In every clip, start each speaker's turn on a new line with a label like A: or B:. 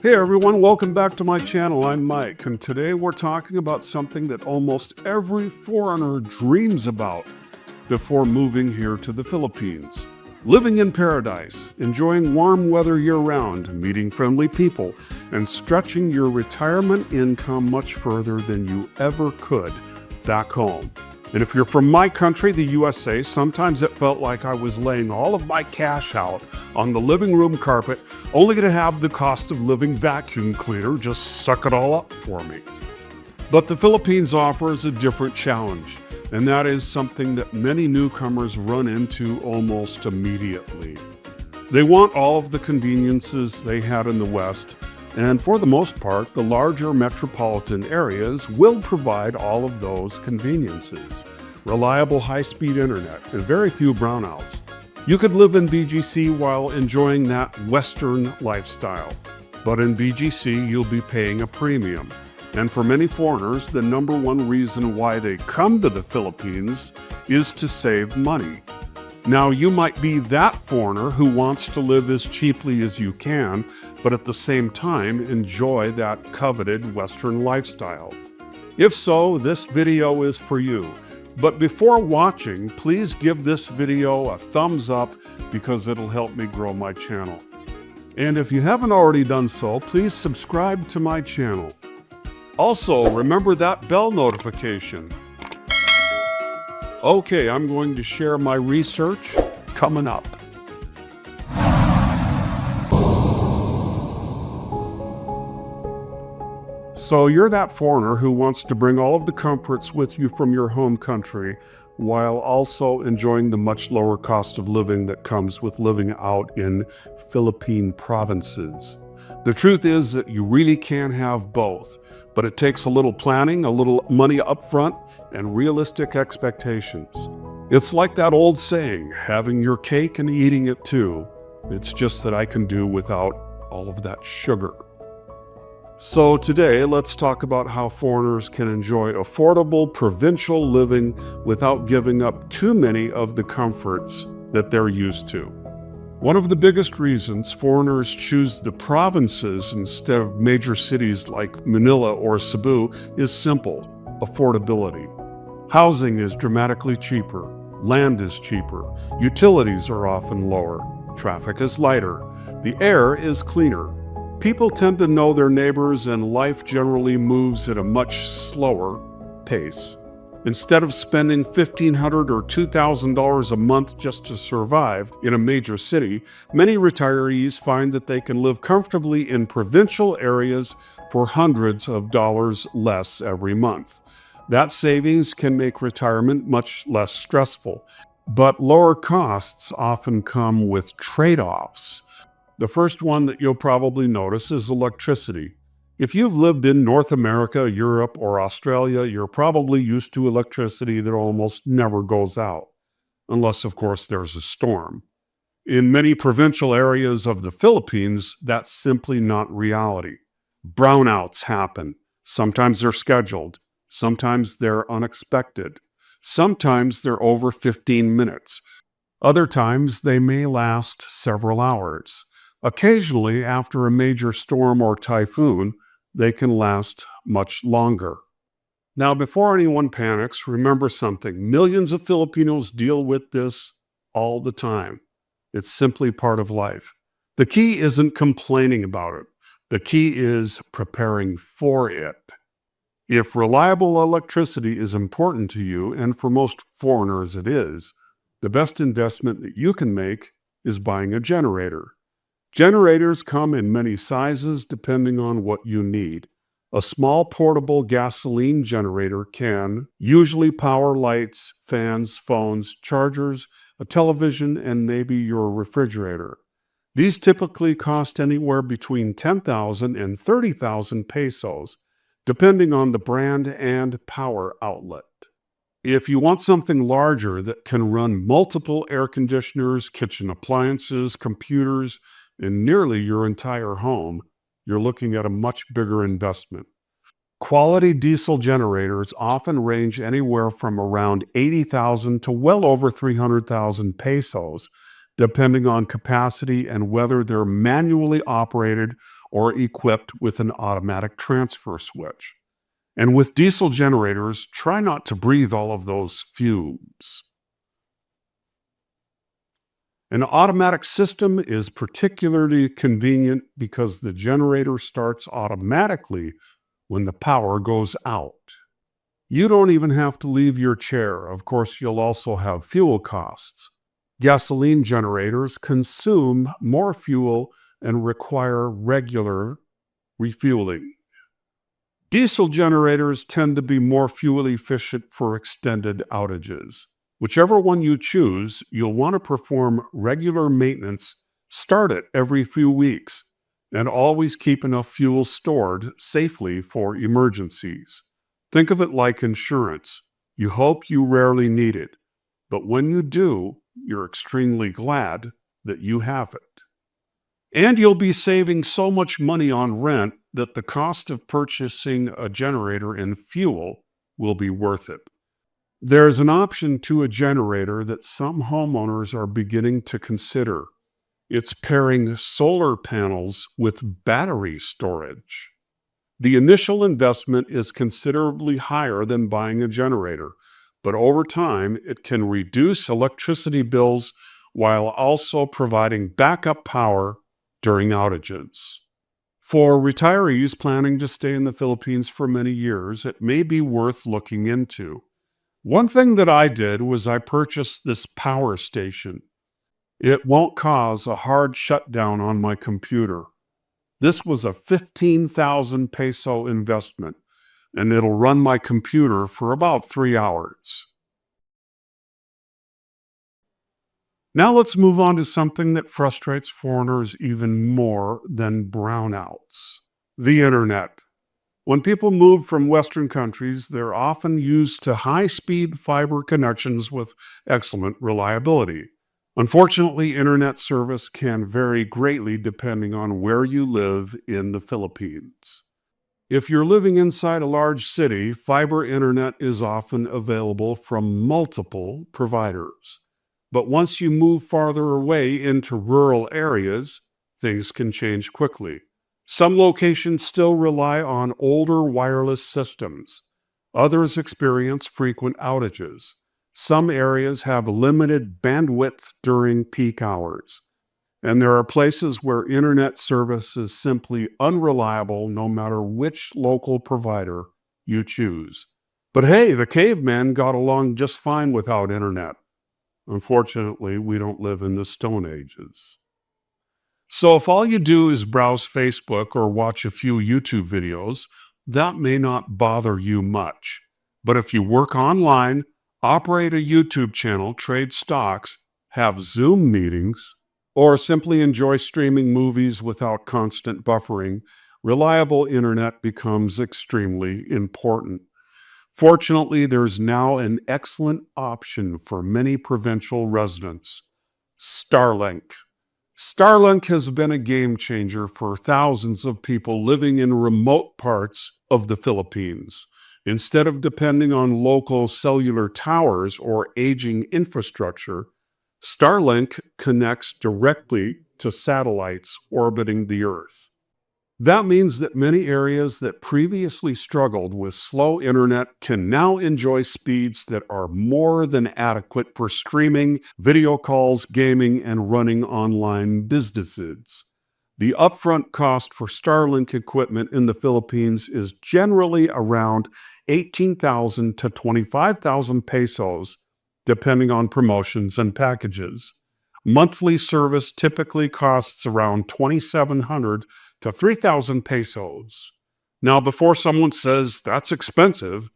A: Hey everyone, welcome back to my channel. I'm Mike, and today we're talking about something that almost every foreigner dreams about before moving here to the Philippines. Living in paradise, enjoying warm weather year-round, meeting friendly people, and stretching your retirement income much further than you ever could back home. And if you're from my country, the USA, sometimes it felt like I was laying all of my cash out on the living room carpet, only to have the cost of living vacuum cleaner just suck it all up for me. But the Philippines offers a different challenge, and that is something that many newcomers run into almost immediately. They want all of the conveniences they had in the West, and for the most part, the larger metropolitan areas will provide all of those conveniences. Reliable high-speed internet and very few brownouts. You could live in BGC while enjoying that Western lifestyle. But in BGC, you'll be paying a premium. And for many foreigners, the number one reason why they come to the Philippines is to save money. Now, you might be that foreigner who wants to live as cheaply as you can, but at the same time enjoy that coveted Western lifestyle. If so, this video is for you. But before watching, please give this video a thumbs up because it'll help me grow my channel. And if you haven't already done so, please subscribe to my channel. Also, remember that bell notification. Okay, I'm going to share my research coming up. So you're that foreigner who wants to bring all of the comforts with you from your home country while also enjoying the much lower cost of living that comes with living out in Philippine provinces. The truth is that you really can have both, but it takes a little planning, a little money upfront, and realistic expectations. It's like that old saying, having your cake and eating it too. It's just that I can do without all of that sugar. So today, let's talk about how foreigners can enjoy affordable provincial living without giving up too many of the comforts that they're used to. One of the biggest reasons foreigners choose the provinces instead of major cities like Manila or Cebu is simple: affordability. Housing is dramatically cheaper, land is cheaper, utilities are often lower, traffic is lighter, the air is cleaner. People tend to know their neighbors, and life generally moves at a much slower pace. Instead of spending $1,500 or $2,000 a month just to survive in a major city, many retirees find that they can live comfortably in provincial areas for hundreds of dollars less every month. That savings can make retirement much less stressful, but lower costs often come with trade-offs. The first one that you'll probably notice is electricity. If you've lived in North America, Europe, or Australia, you're probably used to electricity that almost never goes out, unless, of course, there's a storm. In many provincial areas of the Philippines, that's simply not reality. Brownouts happen. Sometimes they're scheduled. Sometimes they're unexpected. Sometimes they're over 15 minutes. Other times they may last several hours. Occasionally, after a major storm or typhoon, they can last much longer. Now, before anyone panics, remember something. Millions of Filipinos deal with this all the time. It's simply part of life. The key isn't complaining about it. The key is preparing for it. If reliable electricity is important to you, and for most foreigners it is, the best investment that you can make is buying a generator. Generators come in many sizes depending on what you need. A small portable gasoline generator can usually power lights, fans, phones, chargers, a television, and maybe your refrigerator. These typically cost anywhere between 10,000 and 30,000 pesos, depending on the brand and power outlet. If you want something larger that can run multiple air conditioners, kitchen appliances, computers, and nearly your entire home, you're looking at a much bigger investment. Quality diesel generators often range anywhere from around 80,000 to well over 300,000 pesos, depending on capacity and whether they're manually operated or equipped with an automatic transfer switch. And with diesel generators, try not to breathe all of those fumes. An automatic system is particularly convenient because the generator starts automatically when the power goes out. You don't even have to leave your chair. Of course, you'll also have fuel costs. Gasoline generators consume more fuel and require regular refueling. Diesel generators tend to be more fuel efficient for extended outages. Whichever one you choose, you'll want to perform regular maintenance, start it every few weeks, and always keep enough fuel stored safely for emergencies. Think of it like insurance. You hope you rarely need it, but when you do, you're extremely glad that you have it. And you'll be saving so much money on rent that the cost of purchasing a generator and fuel will be worth it. There's an option to a generator that some homeowners are beginning to consider. It's pairing solar panels with battery storage. The initial investment is considerably higher than buying a generator, but over time it can reduce electricity bills while also providing backup power during outages. For retirees planning to stay in the Philippines for many years, it may be worth looking into. One thing that I did was I purchased this power station. It won't cause a hard shutdown on my computer. This was a 15,000 peso investment, and it'll run my computer for about 3 hours. Now let's move on to something that frustrates foreigners even more than brownouts: the internet. When people move from Western countries, they're often used to high-speed fiber connections with excellent reliability. Unfortunately, internet service can vary greatly depending on where you live in the Philippines. If you're living inside a large city, fiber internet is often available from multiple providers. But once you move farther away into rural areas, things can change quickly. Some locations still rely on older wireless systems. Others experience frequent outages. Some areas have limited bandwidth during peak hours. And there are places where internet service is simply unreliable no matter which local provider you choose. But hey, the caveman got along just fine without internet. Unfortunately, we don't live in the Stone Ages. So if all you do is browse Facebook or watch a few YouTube videos, that may not bother you much. But if you work online, operate a YouTube channel, trade stocks, have Zoom meetings, or simply enjoy streaming movies without constant buffering, reliable internet becomes extremely important. Fortunately, there's now an excellent option for many provincial residents: Starlink. Starlink has been a game changer for thousands of people living in remote parts of the Philippines. Instead of depending on local cellular towers or aging infrastructure, Starlink connects directly to satellites orbiting the Earth. That means that many areas that previously struggled with slow internet can now enjoy speeds that are more than adequate for streaming, video calls, gaming, and running online businesses. The upfront cost for Starlink equipment in the Philippines is generally around 18,000 to 25,000 pesos, depending on promotions and packages. Monthly service typically costs around 2,700 to 3,000 pesos. Now, before someone says that's expensive,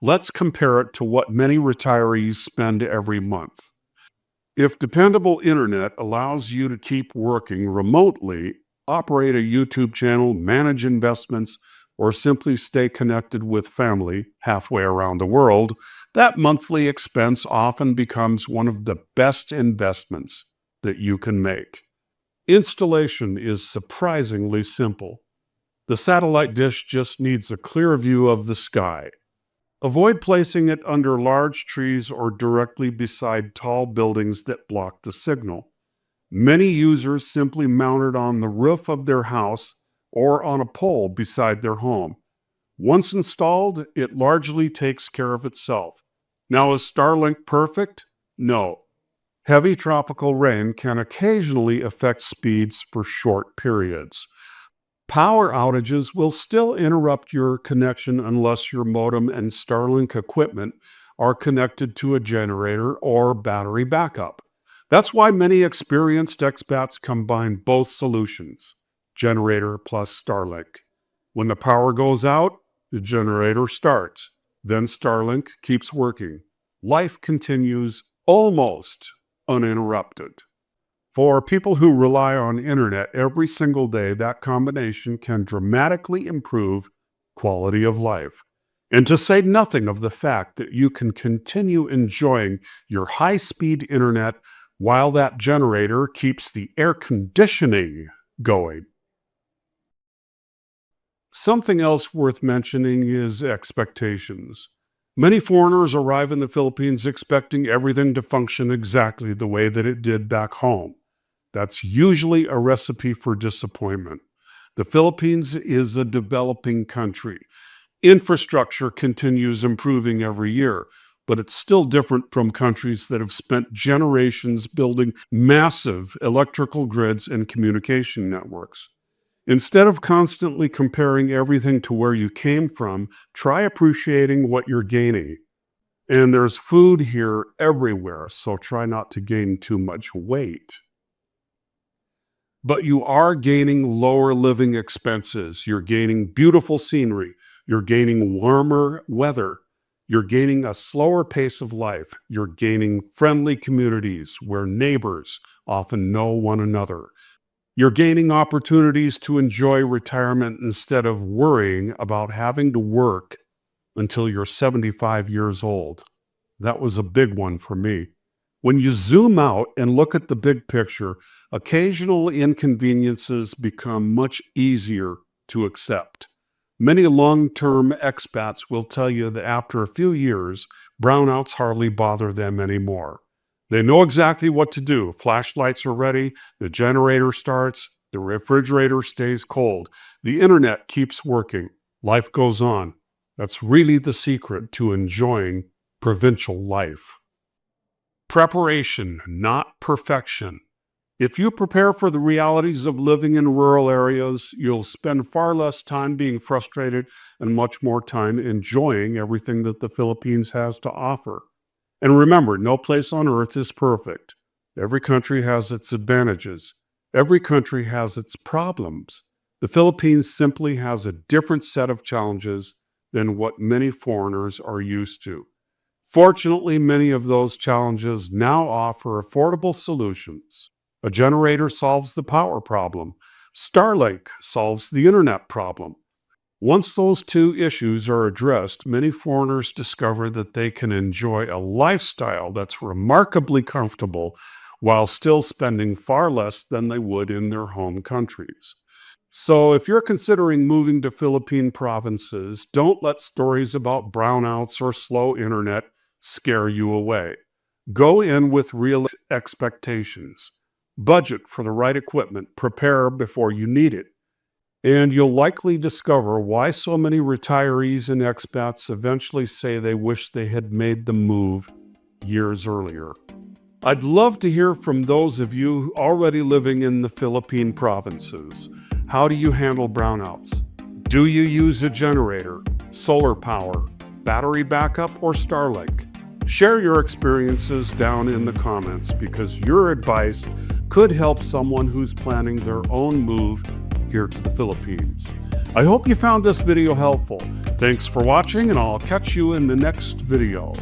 A: let's compare it to what many retirees spend every month. If dependable internet allows you to keep working remotely, operate a YouTube channel, manage investments, or simply stay connected with family halfway around the world, that monthly expense often becomes one of the best investments that you can make. Installation is surprisingly simple. The satellite dish just needs a clear view of the sky. Avoid placing it under large trees or directly beside tall buildings that block the signal. Many users simply mount it on the roof of their house or on a pole beside their home. Once installed, it largely takes care of itself. Now, is Starlink perfect? No. Heavy tropical rain can occasionally affect speeds for short periods. Power outages will still interrupt your connection unless your modem and Starlink equipment are connected to a generator or battery backup. That's why many experienced expats combine both solutions, generator plus Starlink. When the power goes out, the generator starts. Then Starlink keeps working. Life continues almost uninterrupted. For people who rely on internet every single day, that combination can dramatically improve quality of life. And to say nothing of the fact that you can continue enjoying your high-speed internet while that generator keeps the air conditioning going. Something else worth mentioning is expectations. Many foreigners arrive in the Philippines expecting everything to function exactly the way that it did back home. That's usually a recipe for disappointment. The Philippines is a developing country. Infrastructure continues improving every year, but it's still different from countries that have spent generations building massive electrical grids and communication networks. Instead of constantly comparing everything to where you came from, try appreciating what you're gaining. And there's food here everywhere, so try not to gain too much weight. But you are gaining lower living expenses. You're gaining beautiful scenery. You're gaining warmer weather. You're gaining a slower pace of life. You're gaining friendly communities where neighbors often know one another. You're gaining opportunities to enjoy retirement instead of worrying about having to work until you're 75 years old. That was a big one for me. When you zoom out and look at the big picture, occasional inconveniences become much easier to accept. Many long-term expats will tell you that after a few years, brownouts hardly bother them anymore. They know exactly what to do. Flashlights are ready, the generator starts, the refrigerator stays cold, the internet keeps working, life goes on. That's really the secret to enjoying provincial life. Preparation, not perfection. If you prepare for the realities of living in rural areas, you'll spend far less time being frustrated and much more time enjoying everything that the Philippines has to offer. And remember, no place on earth is perfect. Every country has its advantages. Every country has its problems. The Philippines simply has a different set of challenges than what many foreigners are used to. Fortunately, many of those challenges now offer affordable solutions. A generator solves the power problem. Starlink solves the internet problem. Once those two issues are addressed, many foreigners discover that they can enjoy a lifestyle that's remarkably comfortable while still spending far less than they would in their home countries. So if you're considering moving to Philippine provinces, don't let stories about brownouts or slow internet scare you away. Go in with real expectations. Budget for the right equipment. Prepare before you need it. And you'll likely discover why so many retirees and expats eventually say they wish they had made the move years earlier. I'd love to hear from those of you already living in the Philippine provinces. How do you handle brownouts? Do you use a generator, solar power, battery backup, or Starlink? Share your experiences down in the comments because your advice could help someone who's planning their own move here to the Philippines. I hope you found this video helpful. Thanks for watching, and I'll catch you in the next video.